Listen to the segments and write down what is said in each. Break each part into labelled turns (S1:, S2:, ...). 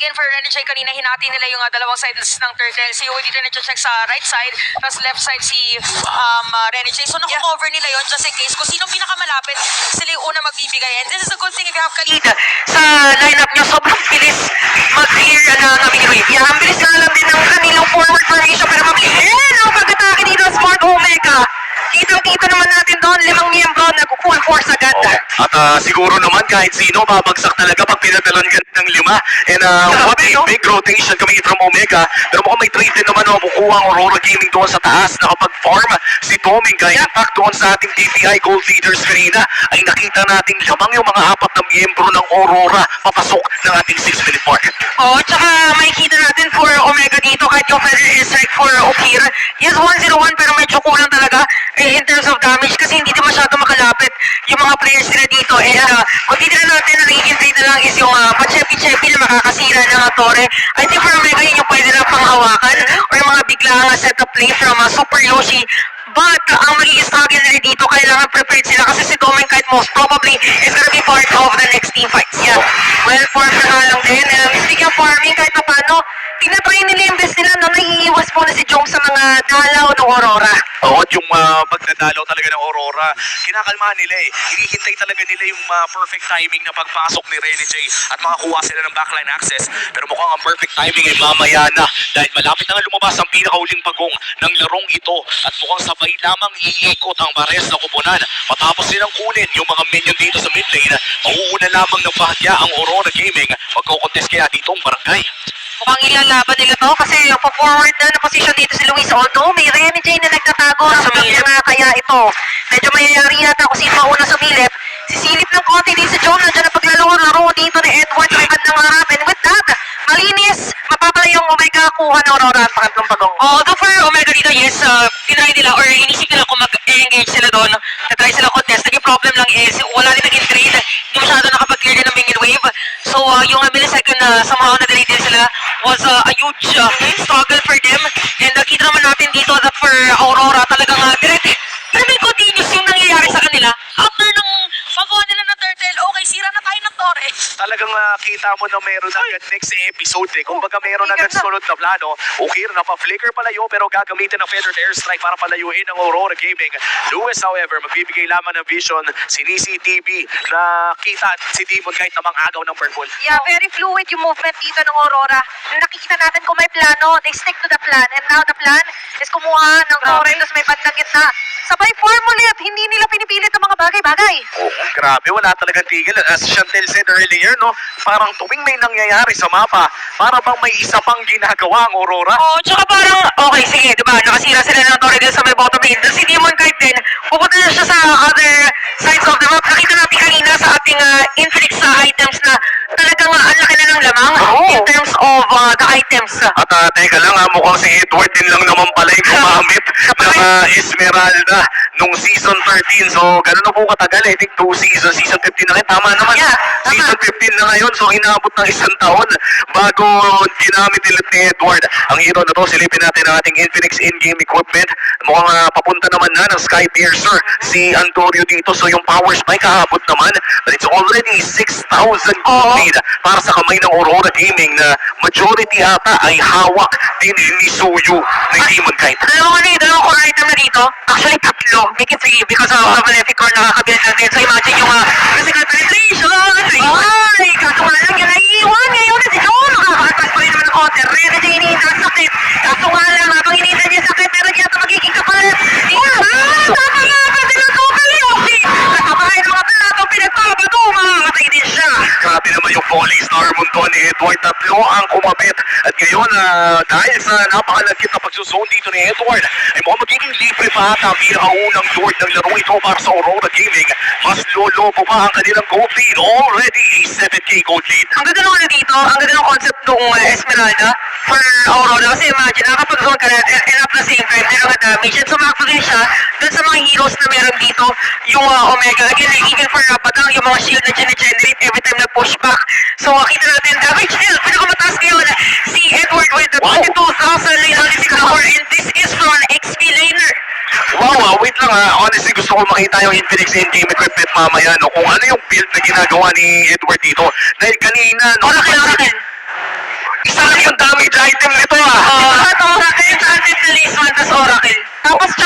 S1: again for Renegade kanina, hinati nila yung dalawang sides ng Turtle. Si Joey dito na-check sa right side, tapos left side si Renegade. So naku-cover nila yon just in case. Kung sinong pinakamalapit, sila yung una magbibigay. And this is a good thing if you have Khalid sa lineup nyo. Sobrang bilis mag-clear ng aming wave. Yeah, ang bilis nga lang din ng kanilang forward formation pero mabilis. Ang pag-atake dito ng Smart Omega. Kitang-kita naman natin doon, 5 miyembro nag-full force agad.
S2: At siguro naman kahit sino, babagsak talaga pag pinadalan ka ng 5. And what a big rotation coming from Omega. Pero mukhang may trade din naman makukuha ang Aurora Gaming doon sa taas. Nakapag-farm si Toming. Kaya impact doon sa ating DPI Gold Leaders kanina ay nakita natin lamang yung mga 4 na miyembro ng Aurora papasok ng ating 6-minute mark.
S1: Oo, tsaka makikita natin for Omega dito kahit yung Feather Airstrike for Okir. Yes, 101 pero medyo kulang talaga in terms of damage kasi hindi din masyado makalapit yung mga players nila dito. And kung titignan natin na nagiging trade na lang is yung pa-cheppy-cheppy na makakasira ng Torre. I think for Omega yun yung pwede na panghawakan or yung mga biglang setup play from Super Yoshi. But ang magiging struggle nila dito, kailangan prepared sila kasi si Doming kahit most probably is gonna be part of the next team fights. Yeah. Well, farmer nga lang din. Speaking of farming, kahit pa paano, tinatry nila yung best nila na naiiwas muna si Jong sa mga dalaw ng Aurora.
S2: Oo, at yung pagdadalaw talaga ng Aurora, kinakalmahan nila eh. Hinihintay talaga nila yung perfect timing na pagpasok ni Rene J at makakuha sila ng backline access. Pero mukhang ang perfect timing ay mamaya na dahil malapit na nga lumabas ang pinakauling pagong ng larong ito at mukhang sabay lamang iikot ang pares na kupunan. Matapos nilang kunin yung mga minion dito sa mid lane, mauuna lamang ng bahagya ang Aurora Gaming. Magkocontest kaya dito ang barangay.
S1: Mukhang ilalaban nila to kasi yung pa-forward na position dito si Luis. Although may Renegade na nagtatago sa sumilip nga kaya ito. Medyo mayayari yata kung sino mauna sumilip. Sisilip ng konti din si John. Nandiyan na paglalaro dito ni Edward. Ribad ng harap. And with that, malinis. Mapapala yung Omega kuha ng Aurora at pangatlong pagong. Although for Omega dito, yes, tinry nila or inisip nila kung mag-engage sila doon. Natry sila contest. Naging problem lang is wala rin naging trade. Hindi masyado nakapag-clear din ng minion wave. So yung millisecond na somehow na-delete din sila was a huge struggle for them. And kita naman natin dito that for Aurora talagang direct. Pero may continuous yung nangyayari sa kanila. After nung pagawa nila ng turtle, okay, sira na tayo ng Torre.
S2: Talagang kita mo na meron agad next episode eh. Kumbaga meron agad sunod na plano. Okay, napa-flicker palayo pero gagamitin ng Feathered Airstrike para palayuin ng Aurora Gaming. Lewis, however, magbibigay lamang ng vision si CCTV na kita si Demon kahit namang agaw ng purple.
S1: Yeah, very fluid yung movement dito ng Aurora. Nakikita natin kung may plano, they stick to the plan. And now the plan is kumuha ng Torre, tapos may bandang gitna. Sabay formula at hindi nila pinipilit ang mga bagay-bagay.
S2: Oo, grabe, wala talagang tigil. As Chantel said earlier, no, parang tuwing may nangyayari sa mapa, para bang may isa pang ginagawa ang Aurora.
S1: Oo, tsaka parang, okay, sige, diba, nakasira sila ng Torre din sa may bottom lane. Si Demon kahit din, pupunta na siya sa other sides of the map. Nakita natin kanina sa ating Infinix items na talagang ang laki na ng lamang in terms of the items.
S2: At teka lang, mukhang si Edward din lang naman pala yung gumamit ng Esmeralda nung season 13. So, ganun na po katagal eh. I think 2 seasons, season 15 na rin. Tama naman.
S1: Yeah,
S2: Season 15 na ngayon. So, inabot ng 1 taon bago ginamit nila ni Edward. Ang hero na to, silipin natin ang ating Infinix in-game equipment. Mukhang papunta naman na ng Sky Piercer si Antonio dito. So, yung power spike kahabot naman. But it's already 6,000 gold lead para sa kamay ng Aurora Gaming na majority ata ay hawak din ni Suyu ng Demon Kite.
S1: Dalawang core item na dito. Actually, tatlo. Make it 3 because of the Malefic core na kakabilan natin. So, imagine yung physical penetration. Ay, kaso nga lang yan naiiwan. Ngayon na si John. Nakakatas pa rin naman ng counter. Renegade iniintay ang sakit. Kaso nga lang, habang iniintay niya sakit, pero di ata magiging kapalit. Tama nga ba sila Super Yoshi? Kasabahay ng mga platong pinagpapato. Makakatay din siya.
S2: Grabe naman yung volley star munto ni Edward. Tatlo ang kumapit. At ngayon, dahil sa napakalagkit na pagsusone dito ni Edward, ay mukhang magiging libre pa ata ang pinakaunang Lord ng laro ito para sa Aurora Gaming. Mas lolobo pa ang kanilang gold lead. Already a 7K gold lead.
S1: Ang ganda naman dito, ang ganda ng concept ng Esmeralda for Aurora. Kasi imagine, nakapag-zone ka na, and at the same time, meron ka damage. And sumakto din siya dun sa mga heroes na meron dito, yung Omega. Again, even for Rapadang, yung mga shield na generate every time na push back. So, kita natin, damage deal, pinakamataas ngayon, si Edward with the 22,000 lane only power, and this is from XP laner.
S2: Wow, wait lang honestly gusto ko makita yung Infinix in-game equipment mamaya, no? Kung ano yung build na ginagawa ni Edward dito. Dahil kanina, no?
S1: Oracle.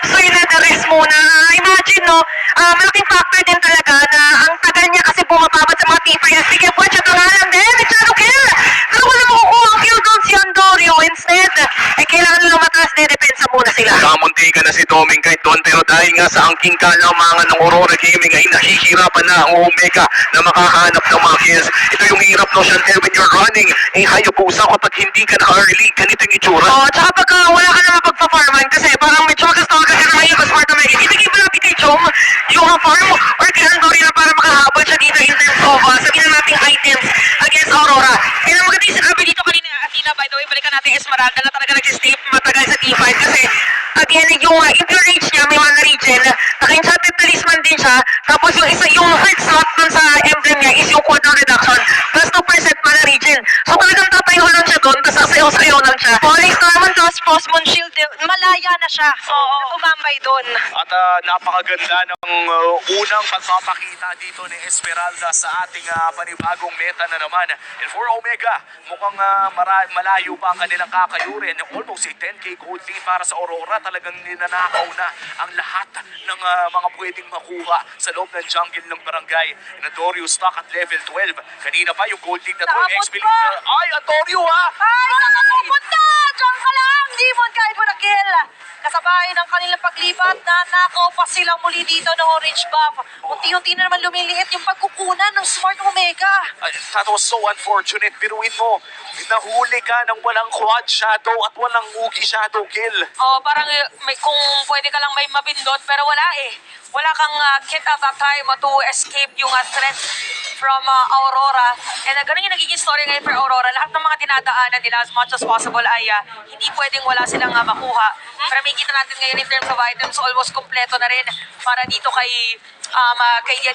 S1: Lupsoy na the rest muna. Imagine, no, malaking factor din talaga na ang tagal niya kasi bumababat sa mga T5. Sige po, siya nga lang din. Shadow kill! Pero wala makukuha ang kill doon si Andorio. Instead, kailangan nila mataas na depensa muna sila.
S2: Kamunti ka na si Doming kahit doon, pero dahil nga sa angking kalamangan ng Aurora Gaming ay nahihirapan na ang Omega na makahanap ng mga kills. Ito yung hirap, no, Chantel, when you're running. Hayabusa kapag hindi ka na-early, ganito yung itsura.
S1: Oo, tsaka pagka wala ka na mapagpa-farman kasi parang may chokas na ka na ngayon mas smart na may ibigay mo natin kay Chong yung farm or kay Andorio na para makahabol siya dito in terms of sabihin na natin items against Aurora. Kaya maganda yung sinabi dito kanina, Athena, by the way, balikan natin Esmeralda na talaga nag-stay matagal sa T5 kasi again, yung inter-range niya, may mana region, naka-enchanted talisman din siya, tapos yung isa, yung third slot dun sa emblem niya is yung cooldown reduction, plus 2% mana region. So talagang tatayo lang siya dun, tapos sasayaw-sayaw lang siya. Police naman, tapos Frostmoon Shield, malaya na siya. Oo. Tumambay dun.
S2: At napakaganda ng unang pagpapakita dito ni Esmeralda sa ating panibagong meta na naman. And for Omega, mukhang malayo pa ang kanilang kakayurin. Almost a 10k gold lead para sa Aurora. Talagang ninanakaw na ang lahat ng mga pwedeng makuha sa loob ng jungle ng barangay. And Andorio stock at level 12. Kanina pa yung gold lead na to.
S3: Naabot
S2: XP
S3: pa!
S2: Ay, Andorio ha!
S3: Ay, saan ka pupunta? Diyan ka lang! Demon, kahit mo na kill. Kasabay ng kanilang paglipat na nakaw pa silang muli dito ng orange buff. Unti-unti na naman lumiliit yung pagkukunan ng Smart Omega.
S2: That was so unfortunate. Biruin mo, nahuli ka ng walang quad shadow at walang Ugi shadow kill.
S3: Oh, parang kung pwede ka lang may mabindot, pero wala eh. Wala kang kit at that time to escape yung threat from Aurora. And ganun yung nagiging story ngayon for Aurora. Lahat ng mga dinadaanan nila as much as possible ay hindi pwedeng wala silang makuha. Pero may kita natin ngayon in terms of items, almost kompleto na rin para dito kay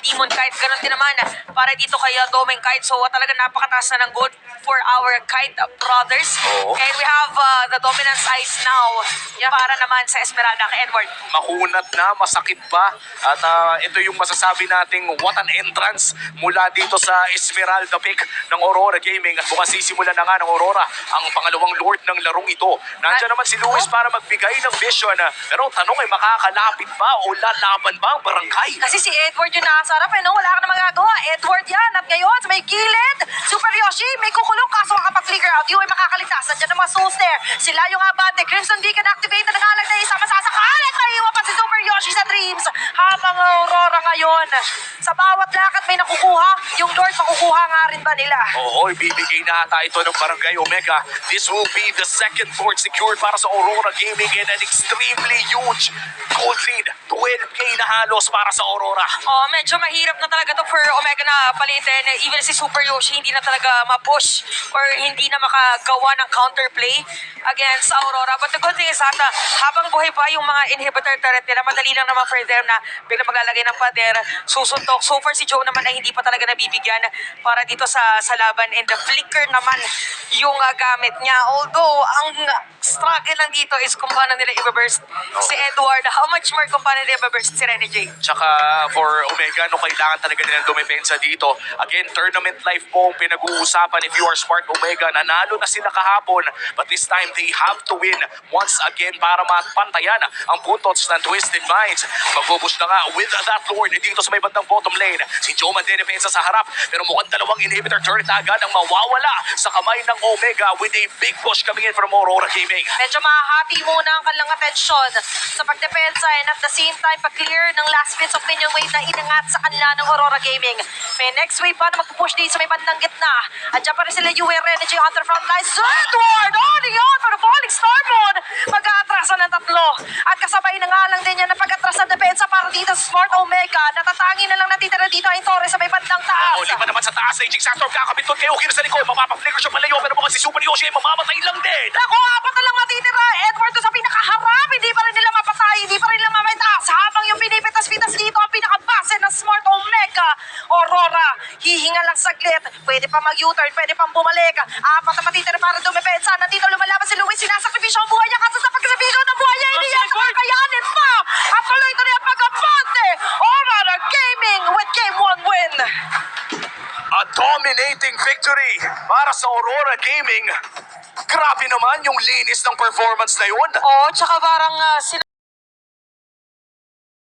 S3: Demon, kahit ganun din naman para dito kay Doming Kite. So talaga napakataas na ng gold for our Kite brothers.
S2: Oo.
S3: And we have the dominance eyes now para naman sa Esmeralda kay Edward.
S2: Makunat na, masakit pa. At ito yung masasabi nating what an entrance mula dito sa Esmeralda pick ng Aurora Gaming. At bukas sisimula na nga ng Aurora ang pangalawang lord ng larong ito. Nandiyan naman si Luis para magbigay ng vision. Pero tanong ay makakalapit ba o lalaban ba ang barangay?
S3: Kasi si Edward yung nakasarap no? Wala ka na magagawa. Edward yan. At ngayon, sa may gilid, Super Yoshi, may kukulong kaso makapag-flicker out. Yung ay makakaligtas. Nandiyan ang mga souls there. Sila yung abante. Crimson Beacon activated na ngalag na isa masasakalit. Naiiwan pa si Super Yoshi sa Dreams. Habang Aurora ngayon, sa bawat lakad may nakukuha. Yung Lord, makukuha nga rin ba nila?
S2: Oo, ibibigay na ata ito ng Barangay Omega. This will be the second Lord secured para sa Aurora Gaming and an extremely huge gold lead. 12k na halos para sa Aurora.
S3: Oh, medyo mahirap na talaga to for Omega na palitin. Even si Super Yoshi hindi na talaga ma-push or hindi na makagawa ng counterplay against Aurora. But the good thing is that habang buhay pa yung mga inhibitor turret nila, madali lang naman for them na biglang maglalagay ng pader, susuntok. So far si Joe naman ay hindi pa talaga nabibigyan para dito sa laban. And the flicker naman yung gamit niya. Although, ang struggle lang dito is kung paano nila i-burst si Edward. How much more kung paano nila i-burst si Rene J?
S2: Tsaka for Omega, no, kailangan talaga nilang dumepensa dito. Again, tournament life po ang pinag-uusapan. If you are smart Omega, nanalo na sila kahapon. But this time, they have to win once again para mapantayan ang puntos ng Twisted Minds. Magbubush na nga with that Lord dito sa may bandang bottom lane. Si Joe mandedepensa sa harap. Pero mukhang dalawang inhibitor turret agad ang mawawala sa kamay ng Omega with a big push coming in from Aurora Gaming.
S3: Medyo mahahati muna ang kanilang atensyon sa pagdepensa and at the same time pag-clear ng last bits of minion wave na inangat sa kanila ng Aurora Gaming. May next wave pa na magpupush din sa may bandang gitna. At dyan pa rin sila UR Energy on the front lines. Edward! Oh, yun! For the falling star mode! Mag-aatrasan ng tatlo. At kasabay na nga lang din yan na pag-atras ng depensa para dito sa Smart Omega. Natatangi na lang natitira dito ay Torres sa may bandang taas.
S2: O, lima naman sa taas. Raging Sandstorm kakabit doon kay Ukir sa likod. Mapapaflicker siya palayo. Pero mukhang si Super Yoshi ay mamamatay lang din.
S3: Naku, apat na lang matitira. Edward doon sa pinakaharap. Hindi pa rin nila mapatay. Hindi pa rin nila mamaitas. Habang yung pinipitas-pitas dito ang pinakabase ng Smart Omega. Aurora, hihinga lang saglit. Pwede pa mag-U-turn. Pwede pang bumalik. Apat na matitira para dumepensa. Nandito lumalaban si Luis. Sinasakripisyo ang buhay niya. Kaso sa pagkasabikaw ng buhay niya, hindi yan kakayanin pa. At tuloy-tuloy ang pagkabante. Aurora Gaming with Game 1 win.
S2: A dominating victory para sa Aurora Gaming. Grabe naman yung linis ng performance na yun.
S3: Oo, tsaka parang